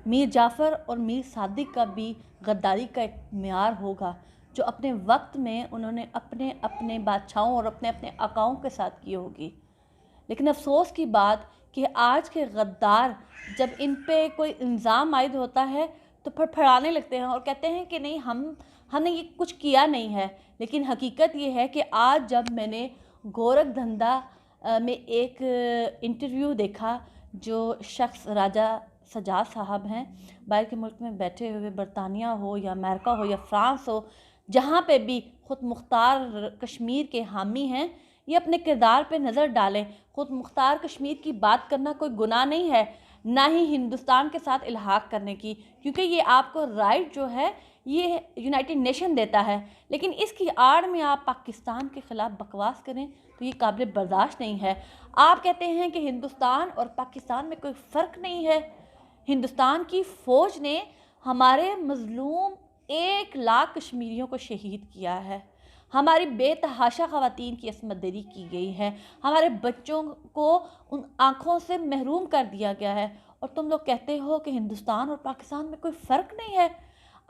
मीर जाफ़र और मीर सादिक का भी गद्दारी का एक मियार होगा जो अपने वक्त में उन्होंने अपने अपने बादशाहों और अपने अपने आकाओं के साथ की होगी। लेकिन अफ़सोस की बात कि आज के गद्दार जब इन पे कोई इल्ज़ाम आयद होता है तो फड़फड़ाने लगते हैं और कहते हैं कि नहीं, हमने ये कुछ किया नहीं है। लेकिन हकीकत ये है कि आज जब मैंने गोरखधंधा में एक इंटरव्यू देखा, जो शख्स राजा सजाद साहब हैं, बाहर के मुल्क में बैठे हुए, बरतानिया हो या अमेरिका हो या फ्रांस हो, जहाँ पे भी ख़ुद मुख्तार कश्मीर के हामी हैं, ये अपने किरदार पे नज़र डालें। ख़ुद मुख्तार कश्मीर की बात करना कोई गुनाह नहीं है, ना ही हिंदुस्तान के साथ इल्हाक करने की, क्योंकि ये आपको राइट जो है ये यूनाइटेड नेशन देता है। लेकिन इसकी आड़ में आप पाकिस्तान के ख़िलाफ़ बकवास करें तो ये काबिल बर्दाश्त नहीं है। आप कहते हैं कि हिंदुस्तान और पाकिस्तान में कोई फ़र्क नहीं है। हिंदुस्तान की फ़ौज ने हमारे मज़लूम 1 लाख कश्मीरियों को शहीद किया है। हमारी बेतहाशा ख़वातीन की असमत दरी की गई है। हमारे बच्चों को उन आँखों से महरूम कर दिया गया है, और तुम लोग कहते हो कि हिंदुस्तान और पाकिस्तान में कोई फ़र्क नहीं है।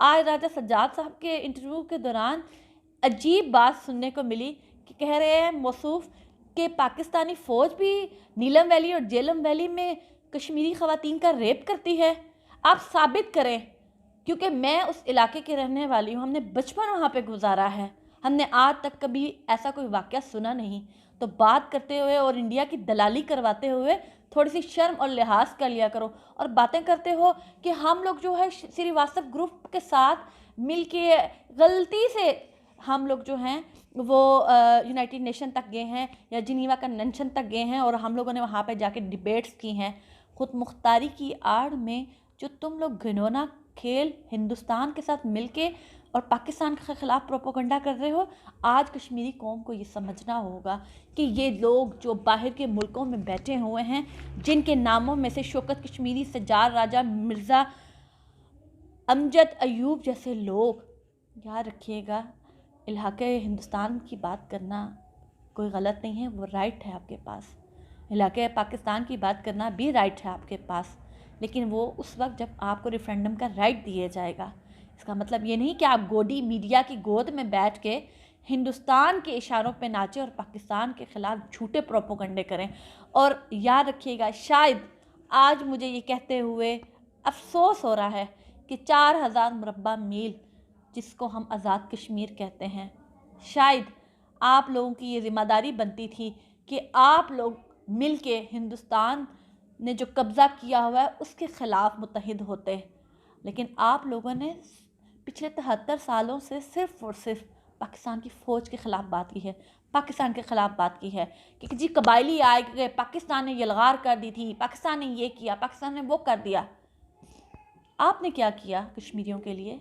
आज राजा सज्जाद साहब के इंटरव्यू के दौरान अजीब बात सुनने को मिली कि कह रहे हैं मौसूफ़ कि पाकिस्तानी फ़ौज भी नीलम वैली और जेलम वैली में कश्मीरी ख़वातीन का रेप करती है। आप साबित करें, क्योंकि मैं उस इलाके की रहने वाली हूँ, हमने बचपन वहाँ पे गुजारा है, हमने आज तक कभी ऐसा कोई वाक़या सुना नहीं। तो बात करते हुए और इंडिया की दलाली करवाते हुए थोड़ी सी शर्म और लिहाज कर लिया करो। और बातें करते हो कि हम लोग जो है श्रीवास्तव ग्रुप के साथ मिल के गलती से हम लोग जो हैं वो यूनाइटेड नेशन तक गए हैं या जिनीवा कन्वेंशन तक गए हैं और हम लोगों ने वहाँ पे जाके डिबेट्स की हैं। ख़ुद मुख्तारी की आड़ में जो तुम लोग घिनौना खेल हिंदुस्तान के साथ मिलके और पाकिस्तान के ख़िलाफ़ प्रोपेगेंडा कर रहे हो, आज कश्मीरी कौम को ये समझना होगा कि ये लोग जो बाहर के मुल्कों में बैठे हुए हैं, जिनके नामों में से शौकत कश्मीरी, सज्जाद राजा, मिर्ज़ा अमजद अयूब जैसे लोग, याद रखिएगा, इलाके हिंदुस्तान की बात करना कोई गलत नहीं है, वो राइट है आपके पास। इलाके पाकिस्तान की बात करना भी राइट है आपके पास, लेकिन वो उस वक्त जब आपको रेफरेंडम का राइट दिया जाएगा। इसका मतलब ये नहीं कि आप गोदी मीडिया की गोद में बैठ के हिंदुस्तान के इशारों पे नाचें और पाकिस्तान के ख़िलाफ़ झूठे प्रोपेगेंडे करें। और याद रखिएगा, शायद आज मुझे ये कहते हुए अफसोस हो रहा है कि 4000 मुरब्बा मील जिसको हम आज़ाद कश्मीर कहते हैं, शायद आप लोगों की ये ज़िम्मेदारी बनती थी कि आप लोग मिल के हिंदुस्तान ने जो कब्ज़ा किया हुआ है उसके ख़िलाफ़ मुत्तहिद होते। लेकिन आप लोगों ने पिछले 73 सालों से सिर्फ़ और सिर्फ पाकिस्तान की फ़ौज के ख़िलाफ़ बात की है, पाकिस्तान के ख़िलाफ़ बात की है कि जी कबायली आए गए, पाकिस्तान ने यलगार कर दी थी, पाकिस्तान ने ये किया, पाकिस्तान ने वो कर दिया। आपने क्या किया कश्मीरियों के लिए?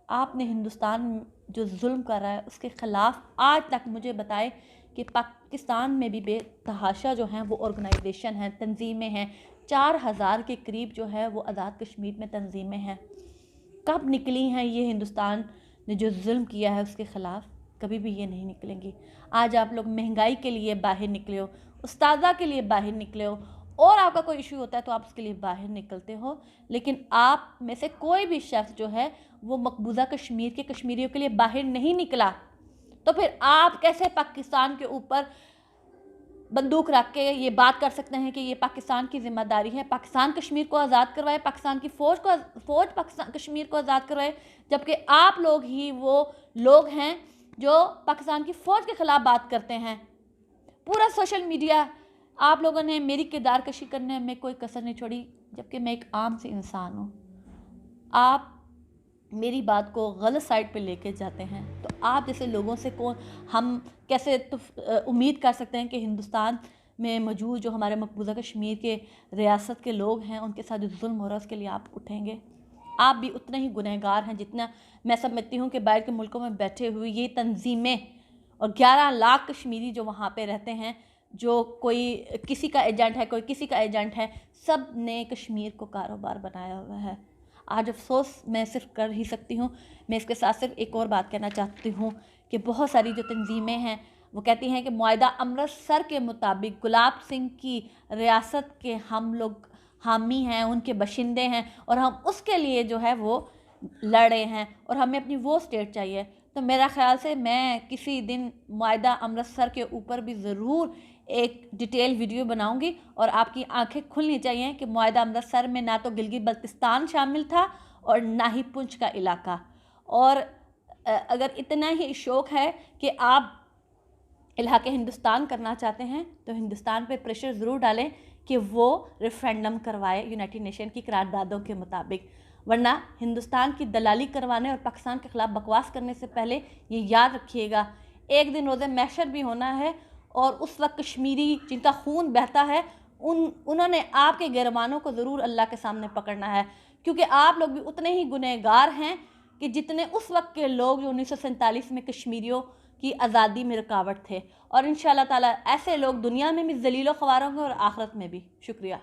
आपने हिंदुस्तान जो जुल्म कर रहा है उसके ख़िलाफ़ आज तक मुझे बताए कि पाकिस्तान में भी बेतहाशा जो हैं वो ऑर्गेनाइजेशन हैं, तंजीमें हैं, 4000 के करीब जो है वो आज़ाद कश्मीर में तंजीमें हैं। कब निकली हैं ये हिंदुस्तान ने जो जुल्म किया है उसके ख़िलाफ़? कभी भी ये नहीं निकलेंगी। आज आप लोग महंगाई के लिए बाहर निकले हो, उस्तादा के लिए बाहर निकले हो, और आपका कोई इशू होता है तो आप उसके लिए बाहर निकलते हो, लेकिन आप में से कोई भी शख्स जो है वो मकबूजा कश्मीर के कश्मीरियों के लिए बाहर नहीं निकला। तो फिर आप कैसे पाकिस्तान के ऊपर बंदूक रख के ये बात कर सकते हैं कि ये पाकिस्तान की ज़िम्मेदारी है, पाकिस्तान कश्मीर को आज़ाद करवाए, पाकिस्तान की फ़ौज पाकिस्तान कश्मीर को आज़ाद करवाए, जबकि आप लोग ही वो लोग हैं जो पाकिस्तान की फ़ौज के ख़िलाफ़ बात करते हैं। पूरा सोशल मीडिया आप लोगों ने मेरी किरदार कशी करने में कोई कसर नहीं छोड़ी, जबकि मैं एक आम सी इंसान हूँ। आप मेरी बात को गलत साइड पे लेके जाते हैं, तो आप जैसे लोगों से हम कैसे उम्मीद कर सकते हैं कि हिंदुस्तान में मौजूद जो हमारे मकबूजा कश्मीर के रियासत के लोग हैं उनके साथ जो जुल्म हो रहा है उसके लिए आप उठेंगे? आप भी उतने ही गुनहगार हैं जितना मैं समझती हूँ कि बाहर के मुल्कों में बैठे हुए ये तंजीमें और 11 लाख कश्मीरी जो वहाँ पे रहते हैं, जो कोई किसी का एजेंट है, कोई किसी का एजेंट है, सब ने कश्मीर को कारोबार बनाया हुआ है। आज अफसोस मैं सिर्फ कर ही सकती हूँ। मैं इसके साथ सिर्फ एक और बात कहना चाहती हूँ कि बहुत सारी जो तंजीमें हैं वो कहती हैं कि मुआहिदा अमृतसर के मुताबिक गुलाब सिंह की रियासत के हम लोग हामी हैं, उनके बशिंदे हैं, और हम उसके लिए जो है वो लड़े हैं, और हमें अपनी वो स्टेट चाहिए। तो मेरा ख़्याल से मैं किसी दिन माहिदा अमृतसर के ऊपर भी ज़रूर एक डिटेल वीडियो बनाऊंगी, और आपकी आंखें खुलनी चाहिए कि माहिदा अमृतसर में ना तो गिलगित बल्तिस्तान शामिल था और ना ही पुंछ का इलाका। और अगर इतना ही शौक़ है कि आप इलाके हिंदुस्तान करना चाहते हैं तो हिंदुस्तान पे प्रेशर ज़रूर डालें कि वो रेफरेंडम करवाए यूनाइटेड नेशन की करारदादों के मुताबिक, वरना हिंदुस्तान की दलाली करवाने और पाकिस्तान के ख़िलाफ़ बकवास करने से पहले ये याद रखिएगा, एक दिन रोज़े महशर भी होना है, और उस वक्त कश्मीरी जिनका खून बहता है उन्होंने आपके गिरमानों को ज़रूर अल्लाह के सामने पकड़ना है, क्योंकि आप लोग भी उतने ही गुनहगार हैं कि जितने उस वक्त के लोग जो 1947 में कश्मीरियों की आज़ादी में रुकावट थे। और इंशाअल्लाह ताला ऐसे लोग दुनिया में भी ज़लील व ख्वार होंगे और आखिरत में भी। शुक्रिया।